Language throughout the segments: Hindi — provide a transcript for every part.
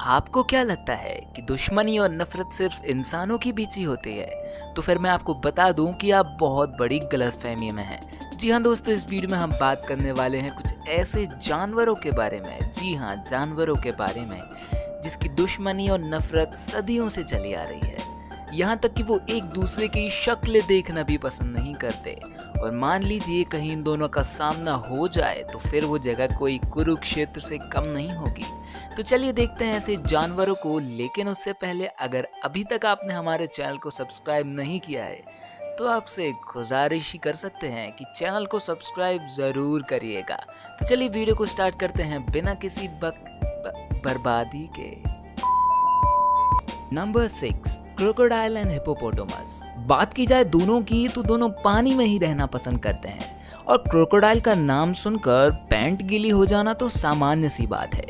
आपको क्या लगता है कि दुश्मनी और नफरत सिर्फ इंसानों के बीच ही होती है? तो फिर मैं आपको बता दूं कि आप बहुत बड़ी गलतफहमी में हैं। जी हाँ दोस्तों, इस वीडियो में हम बात करने वाले हैं कुछ ऐसे जानवरों के बारे में, जी हाँ जानवरों के बारे में, जिसकी दुश्मनी और नफरत सदियों से चली आ रही है। यहाँ तक कि वो एक दूसरे की शक्ल देखना भी पसंद नहीं करते। और मान लीजिए कहीं इन दोनों का सामना हो जाए तो फिर वो जगह कोई कुरुक्षेत्र से कम नहीं होगी। तो चलिए देखते हैं ऐसे जानवरों को। लेकिन उससे पहले अगर अभी तक आपने हमारे चैनल को सब्सक्राइब नहीं किया है तो आपसे गुजारिश ही कर सकते हैं कि चैनल को सब्सक्राइब ज़रूर करिएगा। तो चलिए वीडियो को स्टार्ट करते हैं बिना किसी बर्बादी के। Number 6, crocodile and hippopotamus. बात की जाए दोनों की तो दोनों पानी में ही रहना पसंद करते हैं। और क्रोकोडाइल का नाम सुनकर पैंट गीली हो जाना तो सामान्य सी बात है,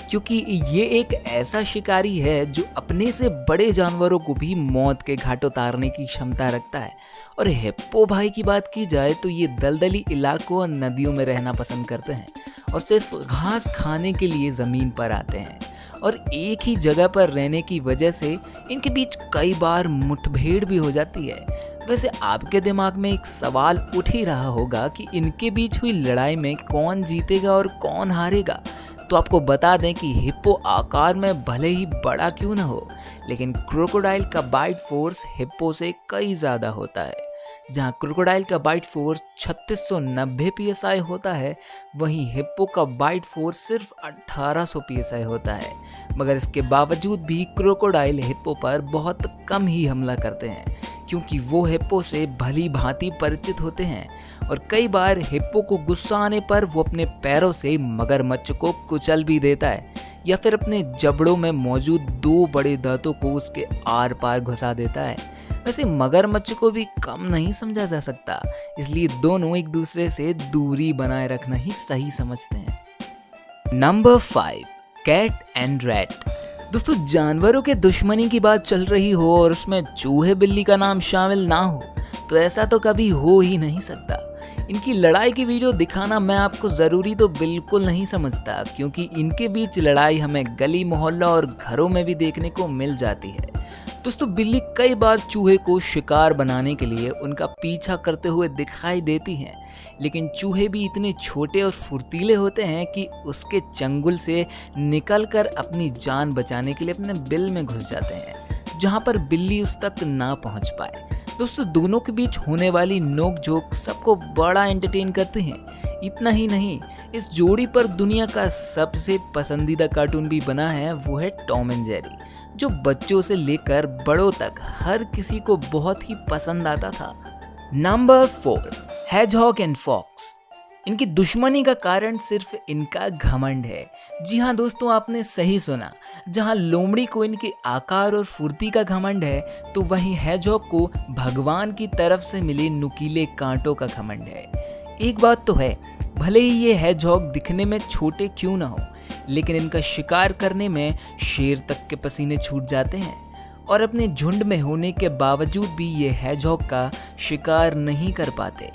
क्योंकि ये एक ऐसा शिकारी है जो अपने से बड़े जानवरों को भी मौत के घाट उतारने की क्षमता रखता है। और हिप्पो भाई की बात की जाए तो ये दलदली इलाकों और नदियों में रहना पसंद करते हैं और सिर्फ घास खाने के लिए ज़मीन पर आते हैं। और एक ही जगह पर रहने की वजह से इनके बीच कई बार मुठभेड़ भी हो जाती है। वैसे आपके दिमाग में एक सवाल उठ ही रहा होगा कि इनके बीच हुई लड़ाई में कौन जीतेगा और कौन हारेगा। तो आपको बता दें कि हिप्पो आकार में भले ही बड़ा क्यों न हो, लेकिन क्रोकोडाइल का बाइट फोर्स हिप्पो से कई ज़्यादा होता है। जहां क्रोकोडाइल का बाइट फोर्स 3690 psi होता है, वहीं हिप्पो का बाइट फोर्स सिर्फ 1800 psi होता है। मगर इसके बावजूद भी क्रोकोडाइल हिप्पो पर बहुत कम ही हमला करते हैं, क्योंकि वो हिप्पो से भली भांति परिचित होते हैं। और कई बार हिप्पो को गुस्सा आने पर वो अपने पैरों से मगरमच्छ को कुचल भी देता है, या फिर अपने जबड़ों में मौजूद 2 बड़े दांतों को उसके आर पार घुसा देता है। वैसे मगरमच्छ को भी कम नहीं समझा जा सकता, इसलिए दोनों एक दूसरे से दूरी बनाए रखना ही सही समझते हैं। Number 5, cat and rat. दोस्तों, जानवरों के दुश्मनी की बात चल रही हो और उसमें चूहे बिल्ली का नाम शामिल ना हो तो ऐसा तो कभी हो ही नहीं सकता। इनकी लड़ाई की वीडियो दिखाना मैं आपको ज़रूरी तो बिल्कुल नहीं समझता, क्योंकि इनके बीच लड़ाई हमें गली मोहल्ला और घरों में भी देखने को मिल जाती है। दोस्तों, बिल्ली कई बार चूहे को शिकार बनाने के लिए उनका पीछा करते हुए दिखाई देती हैं, लेकिन चूहे भी इतने छोटे और फुर्तीले होते हैं कि उसके चंगुल से निकलकर अपनी जान बचाने के लिए अपने बिल में घुस जाते हैं, जहां पर बिल्ली उस तक ना पहुंच पाए। दोस्तों, दोनों के बीच होने वाली नोक-झोंक सबको बड़ा एंटरटेन करते हैं। इतना ही नहीं, इस जोड़ी पर दुनिया का सबसे पसंदीदा कार्टून भी बना है, वो है टॉम एंड जेरी, जो बच्चों से लेकर बड़ों तक हर किसी को बहुत ही पसंद आता था। Number 4, hedgehog and fox. इनकी दुश्मनी का कारण सिर्फ इनका घमंड है। जी हाँ दोस्तों, आपने सही सुना। जहाँ लोमड़ी को इनके आकार और फुर्ती का घमंड है, तो वहीं हेजहॉग को भगवान की तरफ से मिले नुकीले कांटों का घमंड है। एक बात तो है, भले ही ये हेजहॉग दिखने में छोटे क्यों ना हो, लेकिन इनका शिकार करने में शेर तक के पसीने छूट जाते हैं। और अपने झुंड में होने के बावजूद भी ये हेजहॉग का शिकार नहीं कर पाते।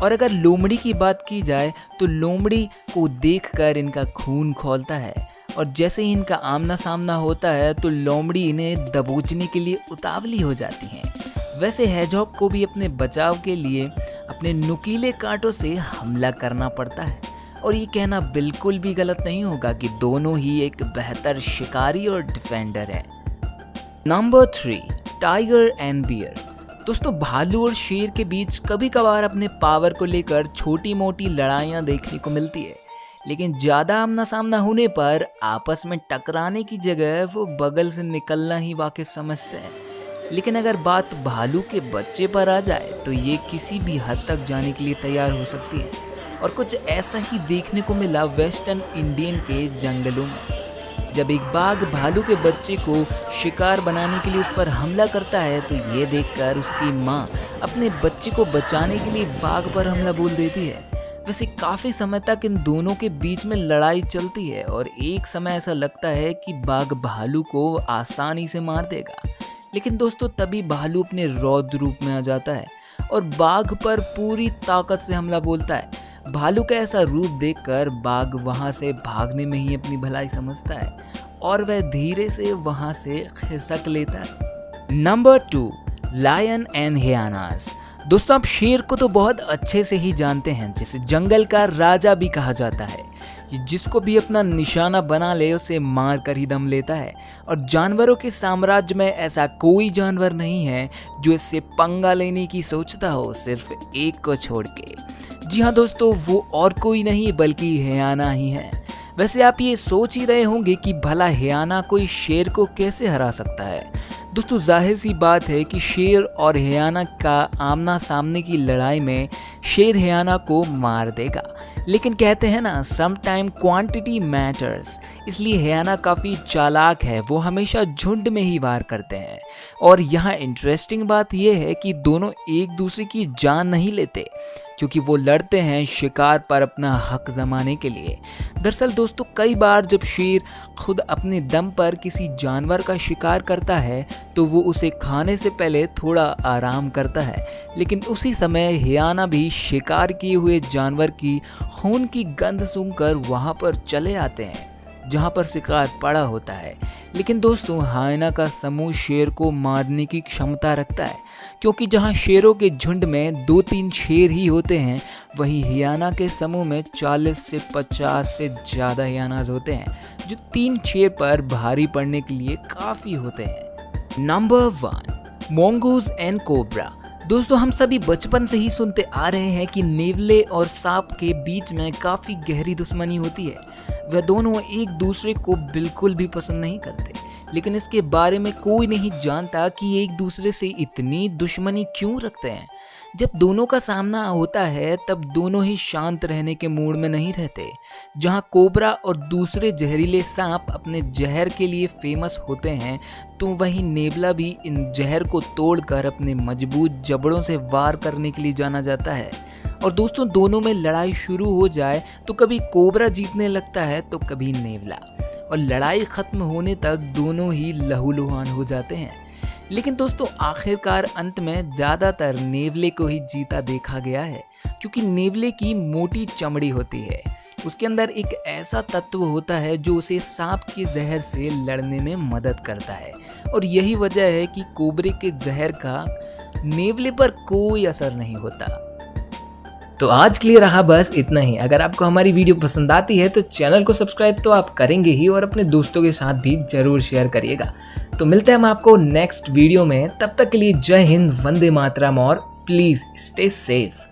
और अगर लोमड़ी की बात की जाए तो लोमड़ी को देखकर इनका खून खौलता है, और जैसे ही इनका आमना सामना होता है तो लोमड़ी इन्हें दबोचने के लिए उतावली हो जाती हैं। वैसे हेजहॉग को भी अपने बचाव के लिए अपने नुकीले कांटों से हमला करना पड़ता है। और ये कहना बिल्कुल भी गलत नहीं होगा कि दोनों ही एक बेहतर शिकारी और डिफेंडर है। Number 3, tiger and bear. दोस्तों, भालू और शेर के बीच कभी कभार अपने पावर को लेकर छोटी मोटी लड़ाइयाँ देखने को मिलती है, लेकिन ज़्यादा आमना सामना होने पर आपस में टकराने की जगह वो बगल से निकलना ही वाकिफ समझते हैं। लेकिन अगर बात भालू के बच्चे पर आ जाए तो ये किसी भी हद तक जाने के लिए तैयार हो सकती है। और कुछ ऐसा ही देखने को मिला वेस्टर्न इंडियन के जंगलों में, जब एक बाघ भालू के बच्चे को शिकार बनाने के लिए उस पर हमला करता है, तो ये देखकर उसकी माँ अपने बच्चे को बचाने के लिए बाघ पर हमला बोल देती है। वैसे काफ़ी समय तक इन दोनों के बीच में लड़ाई चलती है और एक समय ऐसा लगता है कि बाघ भालू को आसानी से मार देगा। लेकिन दोस्तों, तभी भालू अपने रौद्र रूप में आ जाता है और बाघ पर पूरी ताकत से हमला बोलता है। भालू का ऐसा रूप देखकर बाघ वहां से भागने में ही अपनी भलाई समझता है और वह धीरे से वहां से खिसक लेता है। Number 2, lion and hyenas. दोस्तों, आप शेर को तो बहुत अच्छे से ही जानते हैं, जिसे जंगल का राजा भी कहा जाता है। ये जिसको भी अपना निशाना बना ले उसे मार कर ही दम लेता है और जानवरों के साम्राज्य में ऐसा कोई जानवर नहीं है जो इससे पंगा लेने की सोचता हो, सिर्फ एक को छोड़ के। जी हाँ दोस्तों, वो और कोई नहीं बल्कि हियाना ही है। वैसे आप ये सोच ही रहे होंगे कि भला हियाना कोई शेर को कैसे हरा सकता है। दोस्तों, जाहिर सी बात है कि शेर और हियाना का आमना सामने की लड़ाई में शेर हियाना को मार देगा, लेकिन कहते हैं ना, सम टाइम क्वांटिटी मैटर्स। इसलिए हियाना काफ़ी चालाक है, वो हमेशा झुंड में ही वार करते हैं। और यहाँ इंटरेस्टिंग बात यह है कि दोनों एक दूसरे की जान नहीं लेते, क्योंकि वो लड़ते हैं शिकार पर अपना हक जमाने के लिए। दरअसल दोस्तों, कई बार जब शेर खुद अपने दम पर किसी जानवर का शिकार करता है तो वो उसे खाने से पहले थोड़ा आराम करता है, लेकिन उसी समय हियाना भी शिकार किए हुए जानवर की खून की गंध सूंघकर वहाँ पर चले आते हैं जहाँ पर शिकार पड़ा होता है। लेकिन दोस्तों, हाइना का समूह शेर को मारने की क्षमता रखता है, क्योंकि जहाँ शेरों के झुंड में 2-3 शेर ही होते हैं, वहीं हियाना के समूह में 40 से 50 से ज़्यादा हियानाज होते हैं, जो 3 शेर पर भारी पड़ने के लिए काफ़ी होते हैं। Number 1, mongoose and cobra. दोस्तों, हम सभी बचपन से ही सुनते आ रहे हैं कि नेवले और सांप के बीच में काफ़ी गहरी दुश्मनी होती है। वह दोनों एक दूसरे को बिल्कुल भी पसंद नहीं करते, लेकिन इसके बारे में कोई नहीं जानता कि एक दूसरे से इतनी दुश्मनी क्यों रखते हैं। जब दोनों का सामना होता है तब दोनों ही शांत रहने के मूड में नहीं रहते। जहाँ कोबरा और दूसरे जहरीले सांप अपने जहर के लिए फेमस होते हैं, तो वहीं नेवला भी इन जहर को तोड़कर अपने मजबूत जबड़ों से वार करने के लिए जाना जाता है। और दोस्तों, दोनों में लड़ाई शुरू हो जाए तो कभी कोबरा जीतने लगता है तो कभी नेवला, और लड़ाई खत्म होने तक दोनों ही लहूलुहान हो जाते हैं। लेकिन दोस्तों, आखिरकार अंत में ज़्यादातर नेवले को ही जीता देखा गया है, क्योंकि नेवले की मोटी चमड़ी होती है। उसके अंदर एक ऐसा तत्व होता है जो उसे सांप के जहर से लड़ने में मदद करता है, और यही वजह है कि कोबरे के जहर का नेवले पर कोई असर नहीं होता। तो आज के लिए रहा बस इतना ही। अगर आपको हमारी वीडियो पसंद आती है तो चैनल को सब्सक्राइब तो आप करेंगे ही, और अपने दोस्तों के साथ भी जरूर शेयर करिएगा। तो मिलते हैं हम आपको नेक्स्ट वीडियो में। तब तक के लिए जय हिंद, वंदे मातरम, और प्लीज़ स्टे सेफ।